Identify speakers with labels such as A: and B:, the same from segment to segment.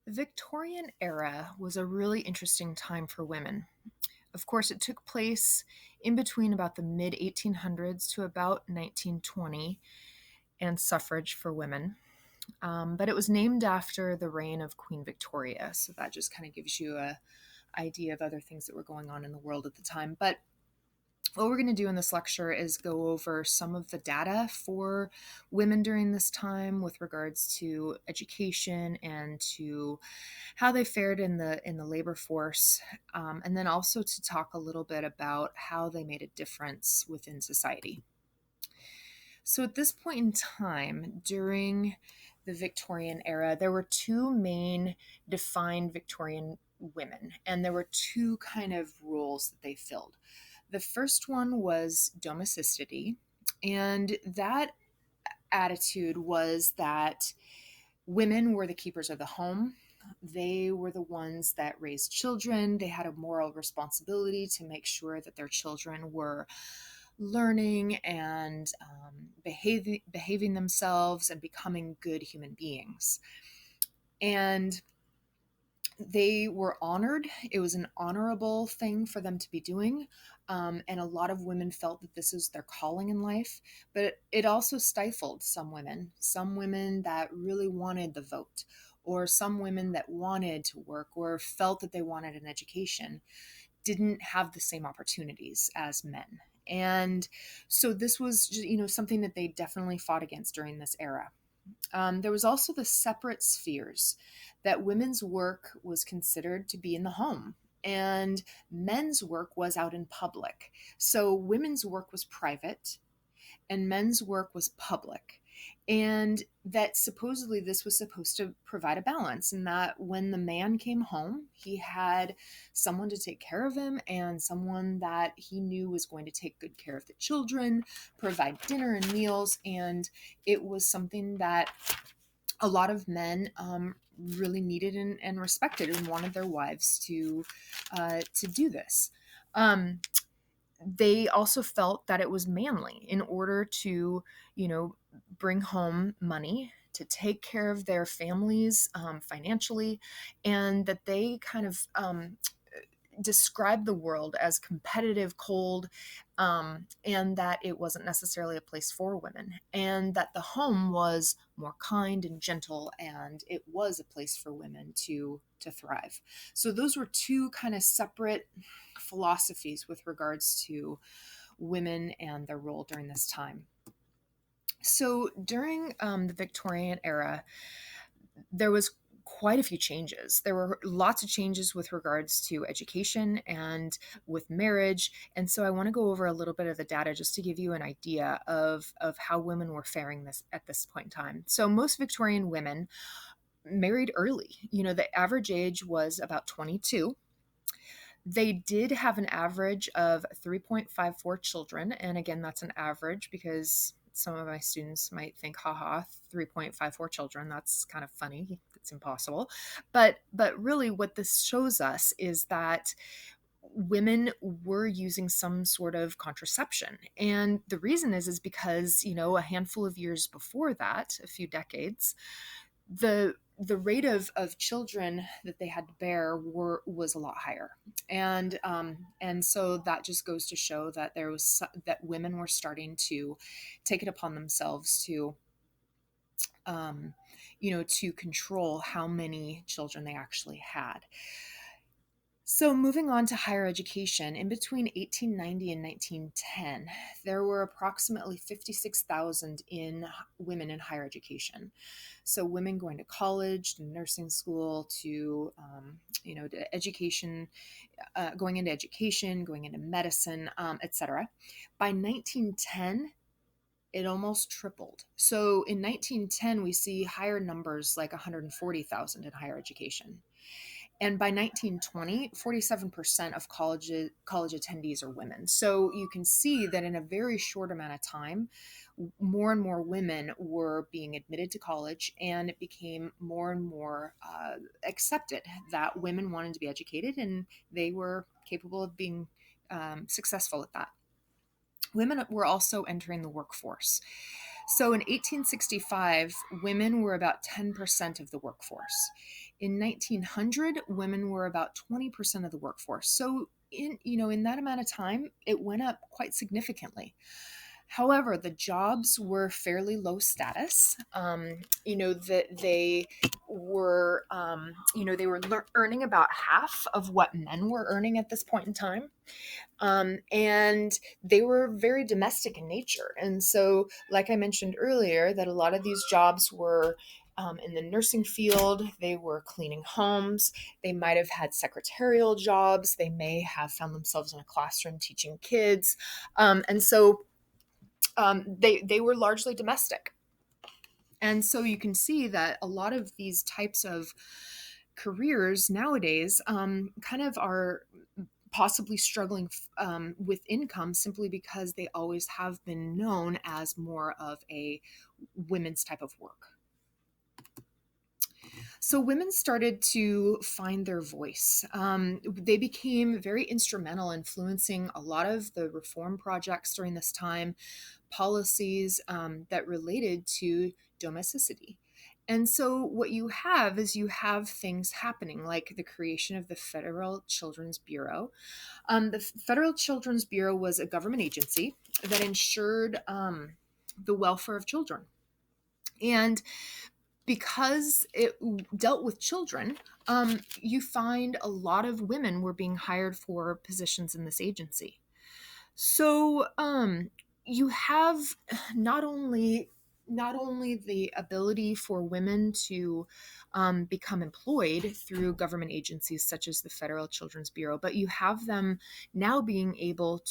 A: The Victorian era was a really interesting time for women. Of course, it took place in between about the mid 1800s to about 1920 and suffrage for women. But it was named after the reign of Queen Victoria. So that just kind of gives you a idea of other things that were going on in the world at the time. But what we're going to do in this lecture is go over some of the data for women during this time with regards to education and to how they fared in the labor force, and then also to talk a little bit about how they made a difference within society. So at this point in time, during the Victorian era, there were two main defined Victorian women, and there were two kind of roles that they filled. The first one was domesticity, and that attitude was that women were the keepers of the home. They were the ones that raised children. They had a moral responsibility to make sure that their children were learning and behaving themselves and becoming good human beings. And they were honored. It was an honorable thing for them to be doing. And a lot of women felt that this is their calling in life. But it also stifled some women that really wanted the vote, or some women that wanted to work or felt that they wanted an education, didn't have the same opportunities as men. And so this was, something that they definitely fought against during this era. There was also the separate spheres that women's work was considered to be in the home and men's work was out in public. So women's work was private and men's work was public. And that supposedly this was supposed to provide a balance, and that when the man came home, he had someone to take care of him and someone that he knew was going to take good care of the children, provide dinner and meals. And it was something that a lot of men really needed and respected and wanted their wives to do this. They also felt that it was manly in order to, bring home money to take care of their families financially, and that they kind of described the world as competitive, cold, and that it wasn't necessarily a place for women, and that the home was more kind and gentle, and it was a place for women to thrive. So those were two kind of separate philosophies with regards to women and their role during this time. So during the Victorian era, there was quite a few changes. There were lots of changes with regards to education and with marriage. And so I want to go over a little bit of the data just to give you an idea of how women were faring this at this point in time. So most Victorian women married early. The average age was about 22. They did have an average of 3.54 children. And again, that's an average because some of my students might think, haha, 3.54 children, that's kind of funny. It's impossible. But really what this shows us is that women were using some sort of contraception. And the reason is because, a handful of years before that, a few decades, the rate of children that they had to bear was a lot higher, and so that just goes to show that that women were starting to take it upon themselves to to control how many children they actually had. So moving on to higher education, in between 1890 and 1910, there were approximately 56,000 women in higher education. So women going to college, to nursing school, to to education, going into education, going into medicine, etc. By 1910, it almost tripled. So in 1910, we see higher numbers like 140,000 in higher education. And by 1920, 47% of college attendees are women. So you can see that in a very short amount of time, more and more women were being admitted to college, and it became more and more accepted that women wanted to be educated and they were capable of being successful at that. Women were also entering the workforce. So in 1865, women were about 10% of the workforce. In 1900, women were about 20% of the workforce. So in that amount of time, it went up quite significantly. However, the jobs were fairly low status. That they were earning about half of what men were earning at this point in time. And they were very domestic in nature. And so, like I mentioned earlier, that a lot of these jobs were in the nursing field, they were cleaning homes, they might have had secretarial jobs, they may have found themselves in a classroom teaching kids. They were largely domestic. And so you can see that a lot of these types of careers nowadays kind of are possibly struggling with income simply because they always have been known as more of a women's type of work. So women started to find their voice. They became very instrumental, influencing a lot of the reform projects during this time, policies that related to domesticity. And so what you have is you have things happening like the creation of the Federal Children's Bureau. The Federal Children's Bureau was a government agency that ensured the welfare of children. And because it dealt with children, you find a lot of women were being hired for positions in this agency. So you have not only the ability for women to become employed through government agencies such as the Federal Children's Bureau, but you have them now being able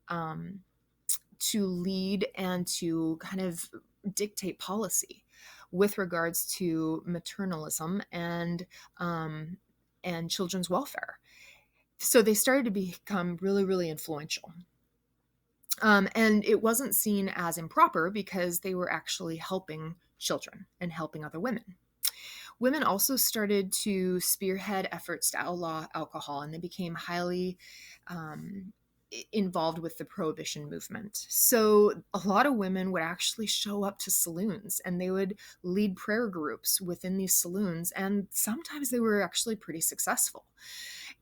A: um, to lead and to kind of dictate policy with regards to maternalism and children's welfare. So they started to become really, really influential. And it wasn't seen as improper because they were actually helping children and helping other women. Women also started to spearhead efforts to outlaw alcohol, and they became highly involved with the prohibition movement. So a lot of women would actually show up to saloons and they would lead prayer groups within these saloons, and sometimes they were actually pretty successful.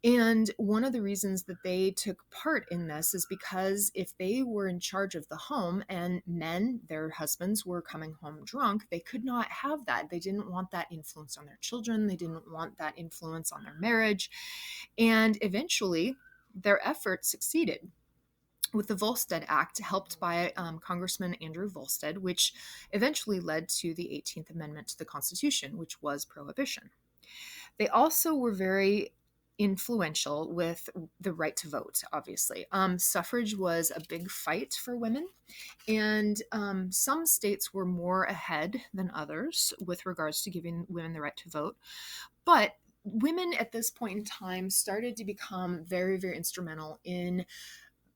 A: And one of the reasons that they took part in this is because if they were in charge of the home and men, their husbands, were coming home drunk, they could not have that. They didn't want that influence on their children. They didn't want that influence on their marriage. And eventually, their efforts succeeded with the Volstead Act, helped by Congressman Andrew Volstead, which eventually led to the 18th Amendment to the Constitution, which was prohibition. They also were very influential with the right to vote, obviously. Suffrage was a big fight for women, and some states were more ahead than others with regards to giving women the right to vote. But women at this point in time started to become very, very instrumental in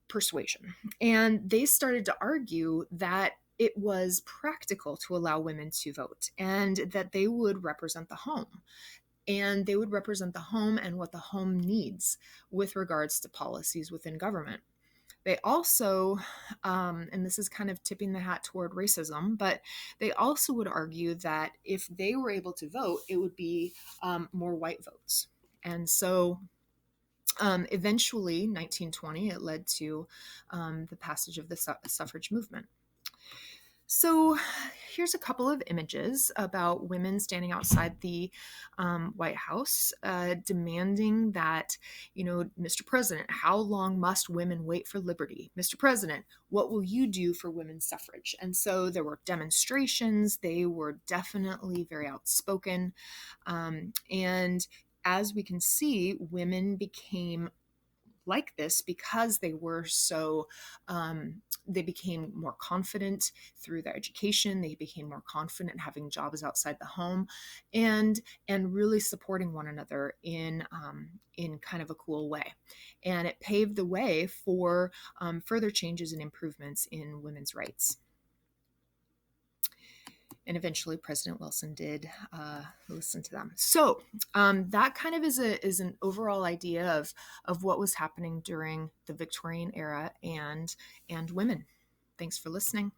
A: persuasion. And they started to argue that it was practical to allow women to vote and that they would represent the home. And they would represent the home and what the home needs with regards to policies within government. They also, and this is kind of tipping the hat toward racism, but they also would argue that if they were able to vote, it would be more white votes. And so eventually, 1920, it led to the passage of the suffrage movement. So here's a couple of images about women standing outside the White House demanding that, Mr. President, how long must women wait for liberty? Mr. President, what will you do for women's suffrage? And so there were demonstrations. They were definitely very outspoken. And as we can see, women became like this because they were so they became more confident through their education. They became more confident having jobs outside the home and really supporting one another in kind of a cool way. And it paved the way for further changes and improvements in women's rights. And eventually President Wilson did listen to them. So that kind of is an overall idea of what was happening during the Victorian era and women. Thanks for listening.